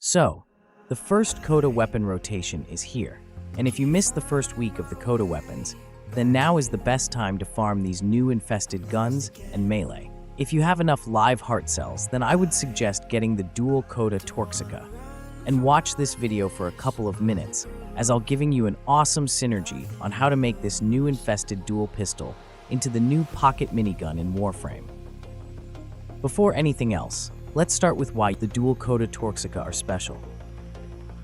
So, the first Coda Weapon rotation is here, and if you missed the first week of the Coda Weapons, then now is the best time to farm these new infested guns and melee. If you have enough live heart cells, then I would suggest getting the dual Coda Torxica. And watch this video for a couple of minutes, as I'll giving you an awesome synergy on how to make this new infested dual pistol into the new pocket minigun in Warframe. Before anything else, let's start with why the dual Coda Torxica are special.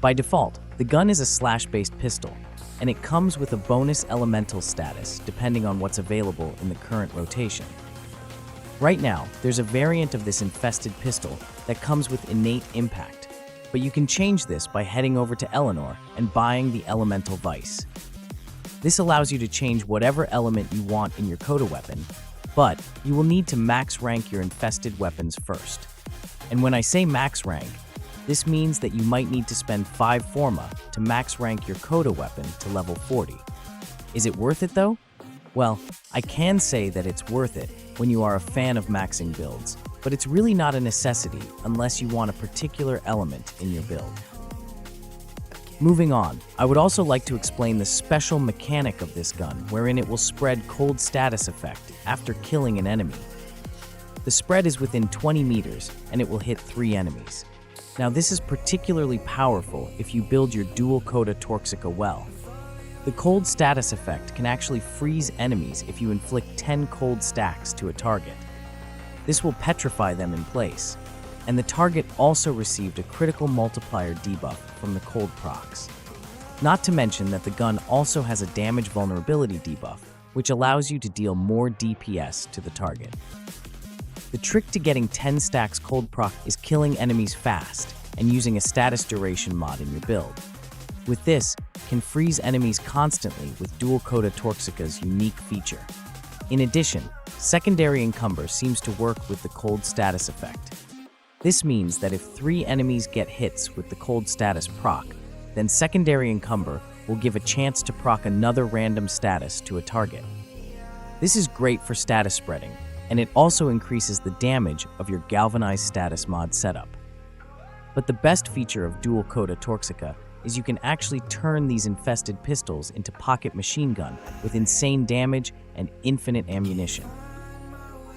By default, the gun is a slash-based pistol, and it comes with a bonus elemental status depending on what's available in the current rotation. Right now, there's a variant of this infested pistol that comes with innate impact, but you can change this by heading over to Eleanor and buying the elemental vice. This allows you to change whatever element you want in your Coda weapon, but you will need to max rank your infested weapons first. And when I say max rank, this means that you might need to spend 5 forma to max rank your Coda weapon to level 40. Is it worth it though? Well, I can say that it's worth it when you are a fan of maxing builds, but it's really not a necessity unless you want a particular element in your build. Moving on, I would also like to explain the special mechanic of this gun, wherein it will spread cold status effect after killing an enemy. The spread is within 20 meters, and it will hit 3 enemies. Now this is particularly powerful if you build your dual Coda Torxica well. The cold status effect can actually freeze enemies if you inflict 10 cold stacks to a target. This will petrify them in place, and the target also received a critical multiplier debuff from the cold procs. Not to mention that the gun also has a damage vulnerability debuff, which allows you to deal more DPS to the target. The trick to getting 10 stacks cold proc is killing enemies fast and using a status duration mod in your build. With this, can freeze enemies constantly with dual Coda Torxica's unique feature. In addition, secondary encumber seems to work with the cold status effect. This means that if 3 enemies get hits with the cold status proc, then secondary encumber will give a chance to proc another random status to a target. This is great for status spreading, and it also increases the damage of your galvanized status mod setup. But the best feature of dual Coda Torxica is you can actually turn these infested pistols into pocket machine gun with insane damage and infinite ammunition.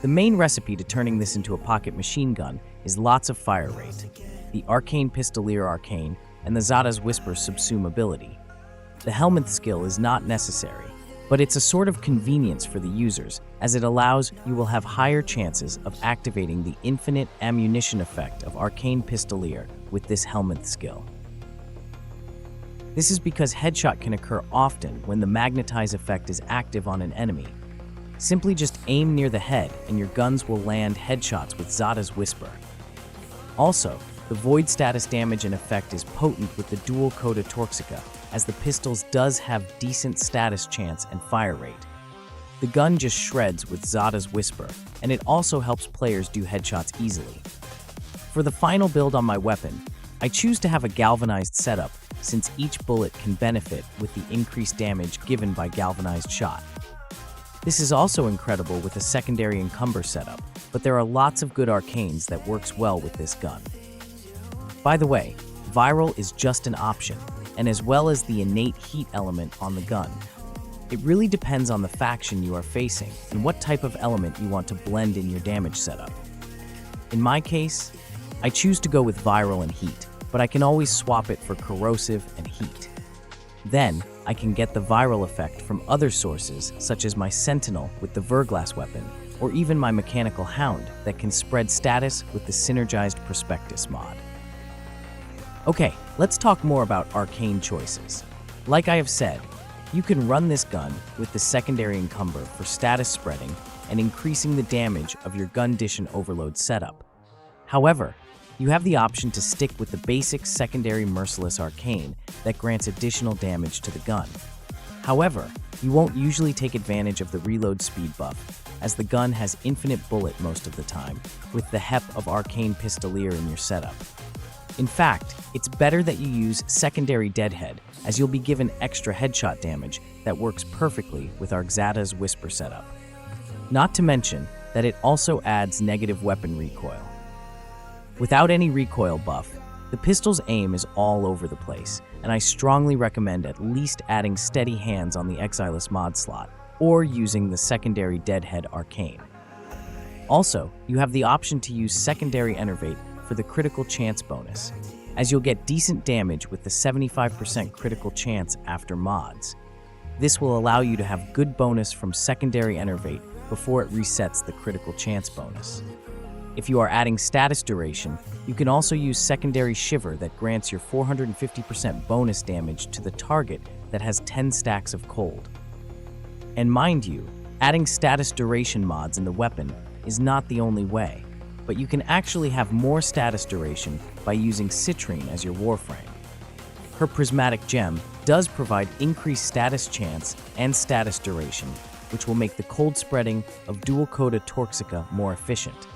The main recipe to turning this into a pocket machine gun is lots of fire rate, the Arcane Pistolier Arcane, and the Zada's Whisper Subsume ability. The Helminth skill is not necessary, but it's a sort of convenience for the users, as it allows you will have higher chances of activating the infinite ammunition effect of Arcane Pistolier with this Helminth skill. This is because headshot can occur often when the magnetize effect is active on an enemy. Simply just aim near the head and your guns will land headshots with Zada's Whisper. Also, the void status damage and effect is potent with the dual Coda Torxica, as the pistols does have decent status chance and fire rate. The gun just shreds with Zada's Whisper, and it also helps players do headshots easily. For the final build on my weapon, I choose to have a galvanized setup since each bullet can benefit with the increased damage given by galvanized shot. This is also incredible with a secondary encumber setup, but there are lots of good arcanes that works well with this gun. By the way, viral is just an option, and as well as the innate heat element on the gun. It really depends on the faction you are facing and what type of element you want to blend in your damage setup. In my case, I choose to go with viral and heat, but I can always swap it for corrosive and heat. Then, I can get the viral effect from other sources, such as my Sentinel with the Verglass weapon, or even my Mechanical Hound that can spread status with the synergized Prospectus mod. Okay, let's talk more about arcane choices. Like I have said, you can run this gun with the secondary encumber for status spreading and increasing the damage of your gundition overload setup. However, you have the option to stick with the basic secondary merciless arcane that grants additional damage to the gun. However, you won't usually take advantage of the reload speed buff, as the gun has infinite bullet most of the time, with the HEP of Arcane Pistolier in your setup. In fact, it's better that you use secondary deadhead, as you'll be given extra headshot damage that works perfectly with our Zada's Whisper setup. Not to mention that it also adds negative weapon recoil. Without any recoil buff, the The pistol's aim is all over the place, and I strongly recommend at least adding steady hands on the Exilus mod slot, or using the secondary Deadhead Arcane. Also, you have the option to use secondary Enervate for the critical chance bonus, as you'll get decent damage with the 75% critical chance after mods. This will allow you to have good bonus from secondary Enervate before it resets the critical chance bonus. If you are adding status duration, you can also use secondary Shiver that grants your 450% bonus damage to the target that has 10 stacks of cold. And mind you, adding status duration mods in the weapon is not the only way, but you can actually have more status duration by using Citrine as your warframe. Her prismatic gem does provide increased status chance and status duration, which will make the cold spreading of dual Coda Torxica more efficient.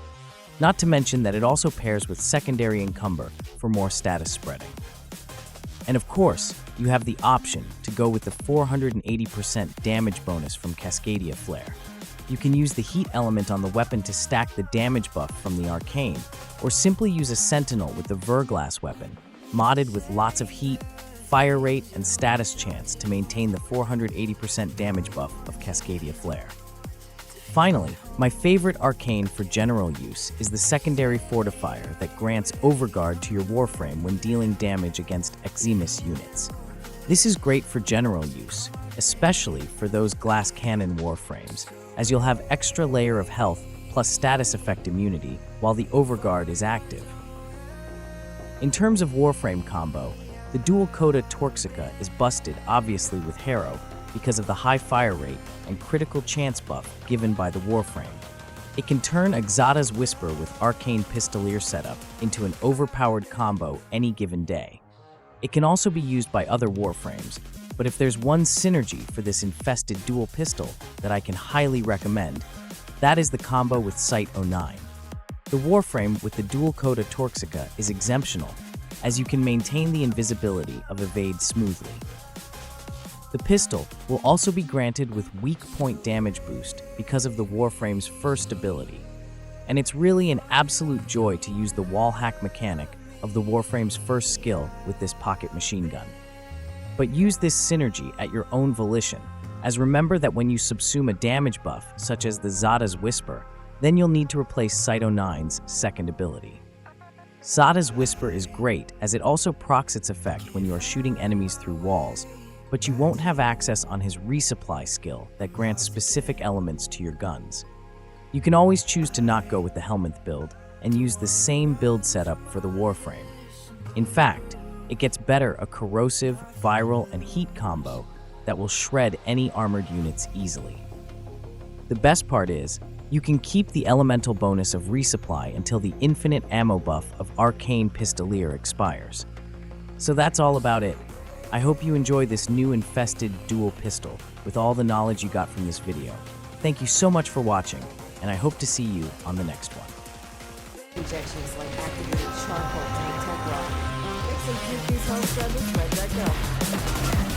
Not to mention that it also pairs with secondary Encumber for more status spreading. And of course, you have the option to go with the 480% damage bonus from Cascadia Flare. You can use the heat element on the weapon to stack the damage buff from the arcane, or simply use a sentinel with the Verglass weapon, modded with lots of heat, fire rate, and status chance to maintain the 480% damage buff of Cascadia Flare. Finally, my favorite arcane for general use is the secondary fortifier that grants overguard to your warframe when dealing damage against Eximus units. This is great for general use, especially for those glass cannon warframes, as you'll have extra layer of health plus status effect immunity while the overguard is active. In terms of warframe combo, the dual Coda Torxica is busted obviously with Harrow because of the high fire rate and critical chance buff given by the warframe. It can turn Exada's Whisper with Arcane Pistolier setup into an overpowered combo any given day. It can also be used by other warframes, but if there's one synergy for this infested dual pistol that I can highly recommend, that is the combo with Sight 09. The warframe with the dual Coda Torxica is exemptional, as you can maintain the invisibility of Evade smoothly. The pistol will also be granted with weak point damage boost because of the warframe's first ability, and it's really an absolute joy to use the wall hack mechanic of the warframe's first skill with this pocket machine gun. But use this synergy at your own volition, as remember that when you subsume a damage buff, such as the Zada's Whisper, then you'll need to replace Sight 09's second ability. Zada's Whisper is great as it also procs its effect when you are shooting enemies through walls, but you won't have access on his resupply skill that grants specific elements to your guns. You can always choose to not go with the Helminth build and use the same build setup for the warframe. In fact, it gets better a corrosive, viral, and heat combo that will shred any armored units easily. The best part is, you can keep the elemental bonus of resupply until the infinite ammo buff of Arcane Pistolier expires. So that's all about it. I hope you enjoy this new infested dual pistol with all the knowledge you got from this video. Thank you so much for watching, and I hope to see you on the next one. Injections like activated charcoal tank tech rock. Make some cute these home struggles right back up.